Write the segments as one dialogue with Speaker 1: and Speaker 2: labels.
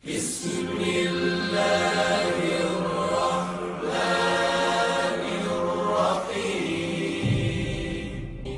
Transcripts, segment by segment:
Speaker 1: بسم الله الرحمن الرحيم.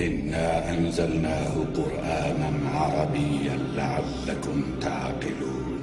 Speaker 1: إنا أنزلناه قرآنا عربيا لعلكم تعقلون.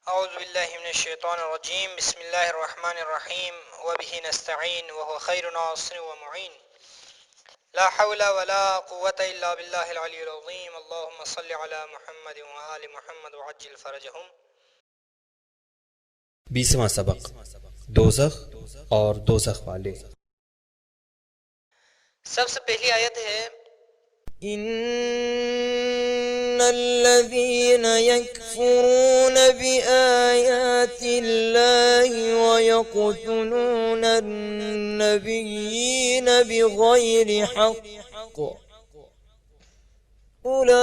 Speaker 2: أعوذ بالله من الشيطان الرجيم. بسم الله الرحمن الرحيم وبه نستعين وهو خير ناصر ومعين. لا حول ولا قوة إلا بالله العلي العظيم. اللهم صل على محمد وآل محمد وعجل فرجهم.
Speaker 3: 20واں سبق دوزخ اور دوزخ والے۔
Speaker 2: سب سے پہلی آیت ہے
Speaker 4: إن الذين يكفرون بآيات الله ويقتلون النبيين بغير حق أولئك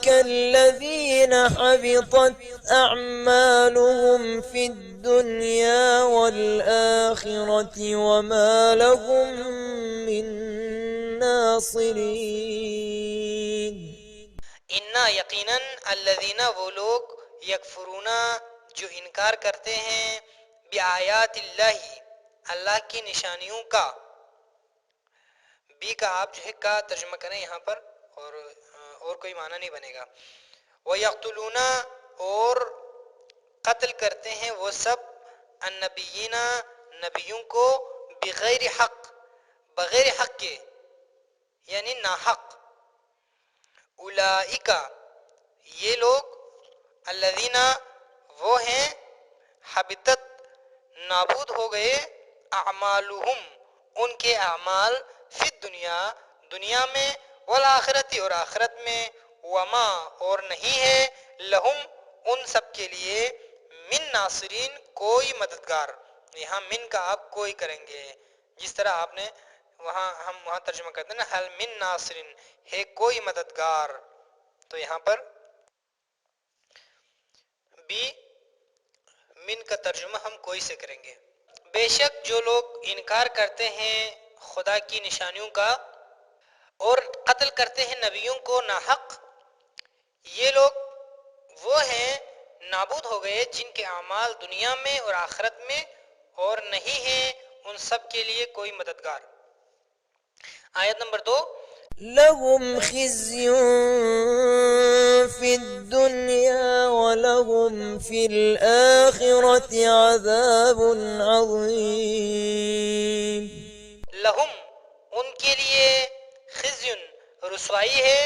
Speaker 4: الذين حبطت أعمالهم في الدنيا والآخرة وما لهم من ناصرين۔
Speaker 2: انا یقیناً الذین وہ لوگ یکفرون جو انکار کرتے ہیں بآیات اللہ اللہ کی نشانیوں کا، بی کا آپ جو ہے کا ترجمہ کریں یہاں پر اور کوئی معنی نہیں بنے گا۔ وَيَقْتُلُونَ اور قتل کرتے ہیں وہ سب النبیین نبیوں کو بغیر حق بغیر حق کے یعنی ناحق۔ اولئک یہ لوگ الذین وہ ہیں حبتت نابود ہو گئے اعمالہم ان کے اعمال فی الدنیا دنیا میں والآخرت اور آخرت میں وما اور نہیں ہے لہم ان سب کے لیے من ناصرین کوئی مددگار۔ یہاں من کا آپ کوئی کریں گے جس طرح آپ نے ہم وہاں ترجمہ کرتے ہیں نا حل من ناصرین ہے کوئی مددگار، تو یہاں پر بھی من کا ترجمہ ہم کوئی سے کریں گے۔ بے شک جو لوگ انکار کرتے ہیں خدا کی نشانیوں کا اور قتل کرتے ہیں نبیوں کو ناحق، یہ لوگ وہ ہیں نابود ہو گئے جن کے اعمال دنیا میں اور آخرت میں اور نہیں ہیں ان سب کے لیے کوئی مددگار۔ آیت نمبر 2
Speaker 4: لهم خزي في الدنيا ولهم في الآخرة عذاب عظيم۔
Speaker 2: لہم ان کے لیے خزی رسوائی ہے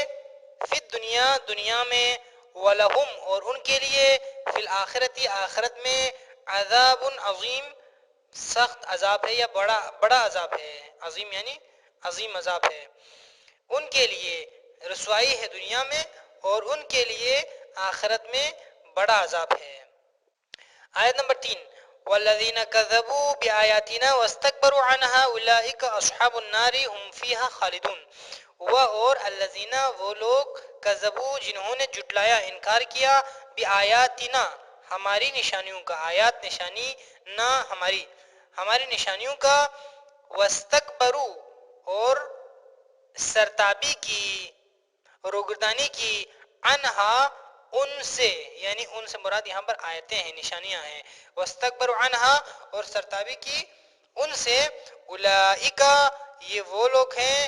Speaker 2: فی الدنیا دنیا میں، ولہم اور ان کے لیے فی الآخرت آخرت میں عذاب عظیم سخت عذاب ہے یا بڑا عذاب ہے، عظیم یعنی عظیم عذاب ہے۔ ان کے لیے رسوائی ہے دنیا میں اور ان کے لیے آخرت میں بڑا عذاب ہے۔ آیت نمبر 3 والذین کذبوا بآیاتنا واستکبروا عنها اولئک اصحاب النار هم فیہا خالدون۔ اور الذین وہ لوگ کذبوا جنہوں نے جھٹلایا انکار کیا بآیاتنا ہماری نشانیوں کا، آیات نشانی نہ ہماری نشانیوں کا، واستکبروا اور سرتابی کی روگردانی کی عنہا ان سے، یعنی ان سے مراد یہاں پر آیتیں ہیں نشانیاں ہیں، واستکبروا عنہا اور سرتابی کی ان سے، اولئک یہ وہ لوگ ہیں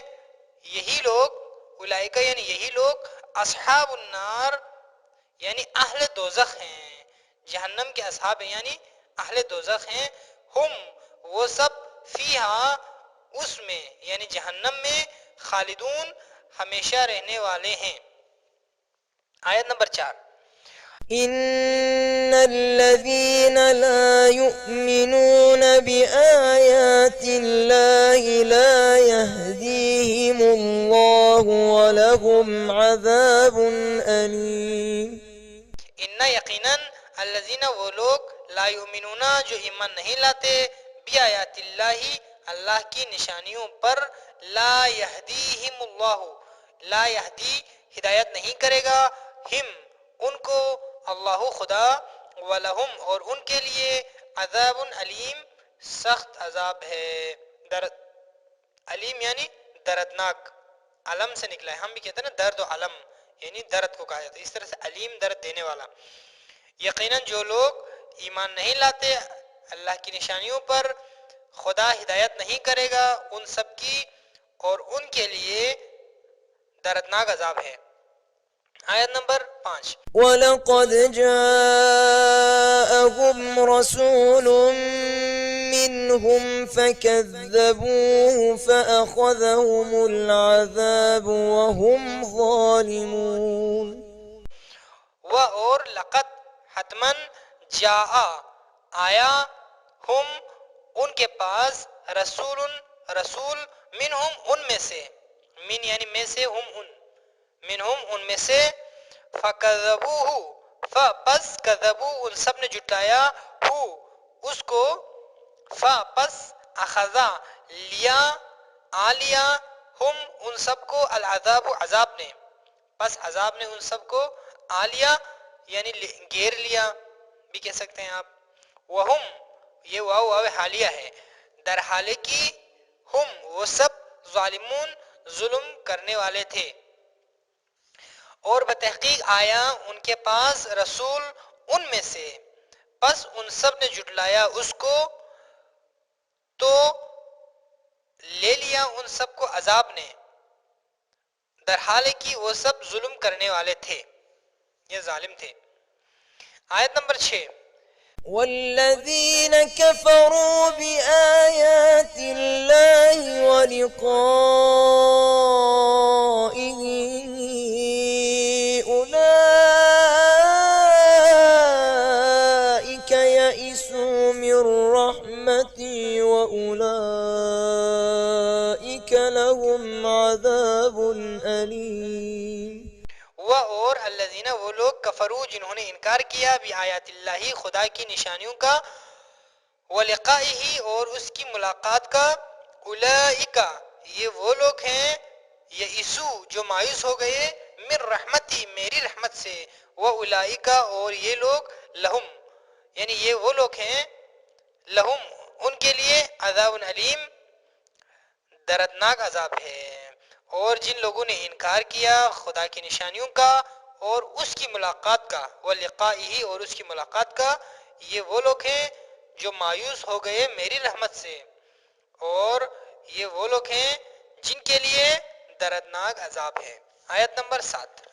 Speaker 2: یہی لوگ، اولئک یعنی یہی لوگ اصحاب النار یعنی اہل دوزخ ہیں، جہنم کے اصحاب ہیں یعنی اہل دوزخ ہیں، ہم وہ سب فیہا اس میں یعنی جہنم میں خالدون ہمیشہ رہنے والے ہیں۔ آیت نمبر 4
Speaker 4: إن الذين لا يؤمنون بآيات الله لا يهديهم الله ولهم عذاب أليم۔
Speaker 2: ان یقیناً الذین وہ لوگ لا یؤمنون جو ایمان نہیں لاتے بآیات اللہ اللہ کی نشانیوں پر، لا یہدیہم اللہ لا یہدی ہدایت نہیں کرے گا ہم ان کو اللہ خدا، ولہم اور ان کے لیے عذاب علیم سخت عذاب ہے، علیم یعنی دردناک، علم سے نکلا ہے، ہم بھی کہتے ہیں نا درد و علم، یعنی درد کو کہا جاتا ہے، اس طرح سے علیم درد دینے والا۔ یقیناً جو لوگ ایمان نہیں لاتے اللہ کی نشانیوں پر، خدا ہدایت نہیں کرے گا ان سب کی، اور ان کے لیے دردناک عذاب ہے۔ آیت نمبر 5۔
Speaker 4: وَلَقَدْ جَاءَهُمْ رَسُولٌ مِّنْهُمْ فَكَذَّبُوهُ فَأَخَذَهُمُ الْعَذَابُ وَهُمْ ظَالِمُونَ۔
Speaker 2: اور لقد حتمن جاء آیا، ہم ان کے پاس، رسول منہم ان میں سے، من یعنی میں سے، ہم ان منہم ان میں سے، فکذبوہ پس کذبو ان سب نے جٹلایا، ہو اس کو، پس اخذا لیا، لیا، ہم ان سب کو، العذاب عذاب نے، پس عذاب نے ان سب کو لیا یعنی گھیر لیا بھی کہہ سکتے ہیں آپ۔ وہم یہ واو حالیہ ہے، در حالے کی ہم وہ سب ظالمون ظلم کرنے والے تھے۔ اور بتحقیق آیا ان کے پاس رسول ان میں سے، پس ان سب نے جھٹلایا اس کو، تو لے لیا ان سب کو عذاب نے، در حالے کی وہ سب ظلم کرنے والے تھے، یہ ظالم تھے۔ آیت نمبر 6۔
Speaker 4: والذين كفروا بآيات الله ولقائه أولئك يئسوا من رحمتي وأولئك لهم عذاب أليم۔
Speaker 2: اور الذین وہ لوگ کفروا جنہوں نے انکار کیا بھی آیات اللہ خدا کی نشانیوں کا، ولقائہ اور اس کی ملاقات کا، اولئک یہ وہ لوگ ہیں، یئسو جو مایوس ہو گئے، من رحمتی میری رحمت سے، واولئک اور یہ لوگ، لہم یعنی یہ وہ لوگ ہیں، لہم ان کے لیے، عذاب علیم دردناک عذاب ہے۔ اور جن لوگوں نے انکار کیا خدا کی نشانیوں کا اور اس کی ملاقات کا، ولقائہ اور اس کی ملاقات کا، یہ وہ لوگ ہیں جو مایوس ہو گئے میری رحمت سے، اور یہ وہ لوگ ہیں جن کے لیے دردناک عذاب ہے۔ آیت نمبر 7۔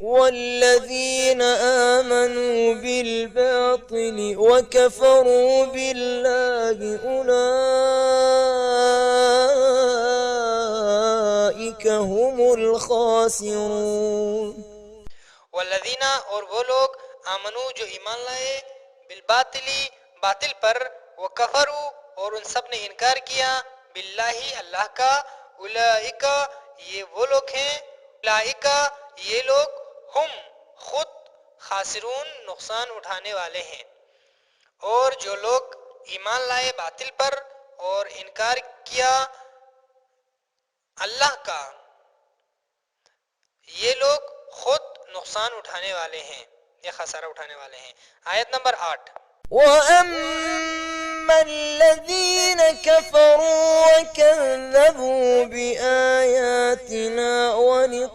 Speaker 4: والذين آمنوا بالباطل وكفروا بالله أولئك هم الخاسرون۔
Speaker 2: والذین اور وہ لوگ، آمنو جو ایمان لائے، بالباطلی باطل پر، وکفروا اور ان سب نے انکار کیا، باللہ اللہ کا، اولئک یہ وہ لوگ ہیں، اولئک یہ لوگ، ہم خود، خاسرون نقصان اٹھانے والے ہیں۔ اور جو لوگ ایمان لائے باطل پر اور انکار کیا اللہ کا، یہ لوگ خود نقصان اٹھانے والے ہیں، یہ خسارہ اٹھانے والے ہیں۔ آیت نمبر 8۔
Speaker 4: وَأَمَّا الَّذِينَ كَفَرُوا وَكَذَّبُوا بِآيَاتِنَا وَلِقَاءِ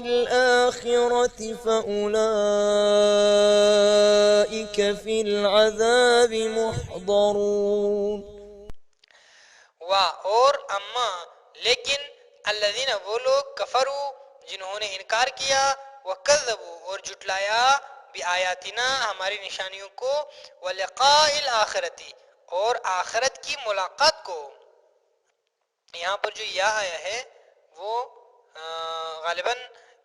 Speaker 4: الْآخِرَةِ فَأُولَئِكَ فِي الْعَذَابِ مُحْضَرُونَ۔
Speaker 2: اور اما لیکن، الذین وہ لوگ، کفروا جنہوں نے انکار کیا، وکذبوا اور جھٹلایا، بآیاتنا ہماری نشانیوں کو، ولقاء الآخرتی اور آخرت کی ملاقات کو۔ یہاں پر جو یا آیا ہے وہ غالباً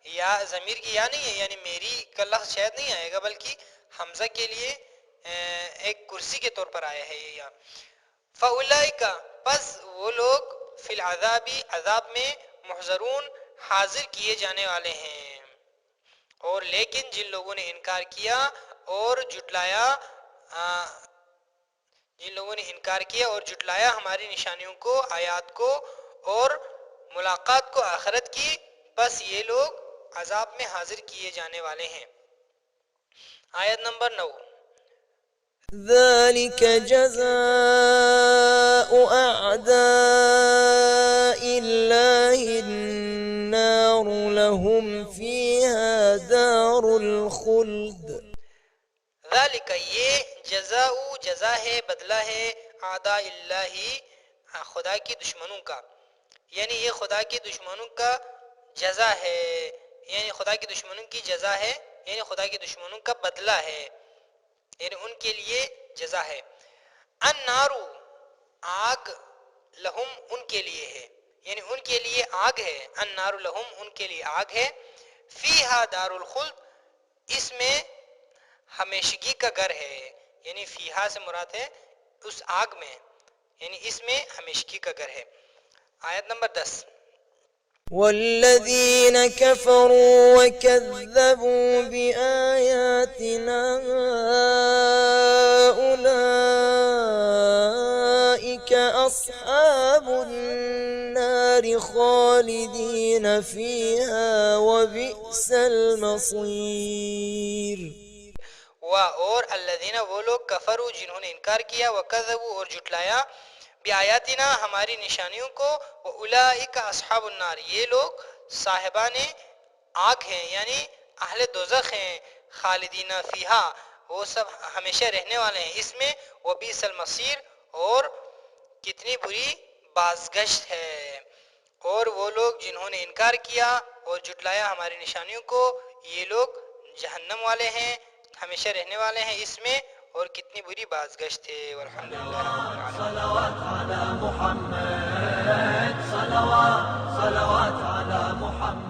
Speaker 2: یا ضمیر کی یا نہیں ہے، یعنی میری کا لفظ شاید نہیں آئے گا، بلکہ حمزہ کے لیے ایک کرسی کے طور پر آیا ہے یہ یا۔ فَأُولَئِكَ پس وہ لوگ، فی العذابی عذاب میں، محضرون حاضر کیے جانے والے ہیں۔ اور لیکن جن لوگوں نے انکار کیا اور جھٹلایا ہماری نشانیوں کو، آیات کو اور ملاقات کو آخرت کی، بس یہ لوگ عذاب میں حاضر کیے جانے والے ہیں۔ آیت نمبر 9۔
Speaker 4: ذلك جزاء أعداء الله لهم فيها دار الخلد
Speaker 2: ذالک یہ جزا ہے بدلہ ہے اعداء اللہ خدا کی دشمنوں کا، یعنی یہ خدا کی دشمنوں کا جزا ہے، یعنی خدا کی دشمنوں کی جزا ہے، یعنی خدا کی دشمنوں کا بدلہ ہے، یعنی ان کے لیے جزا ہے۔ النار آگ لہم ان کے لیے ہے، یعنی ان کے لیے آگ ہے، النار لہم ان کے لیے آگ ہے، فیہا دار الخلد اس میں ہمیشگی کا گھر ہے، یعنی فیہا سے مراد ہے اس آگ میں، یعنی اس میں ہمیشگی کا گھر ہے۔ آیت نمبر 10
Speaker 4: والذين كفروا وكذبوا بآياتنا أولئك أصحاب النار خالدين فيها وبئس المصير۔
Speaker 2: اور الذین وہ لوگ کفروا جنہوں نے انکار کیا، وکذبوا اور جھٹلایا، بآیاتنا ہماری نشانیوں کو، واولئک اصحاب النار یہ لوگ صاحبان آگ ہیں، یعنی اہل دوزخ ہیں، خالدین فیہا وہ سب ہمیشہ رہنے والے ہیں اس میں، وبئس المصیر اور کتنی بری بازگشت ہے۔ اور وہ لوگ جنہوں نے انکار کیا اور جھٹلایا ہماری نشانیوں کو، یہ لوگ جہنم والے ہیں، ہمیشہ رہنے والے ہیں اس میں، اور کتنی بری بازگشت ہے۔ والحمدللہ رب العالمین۔
Speaker 5: صلوات على محمد، صلوات على محمد۔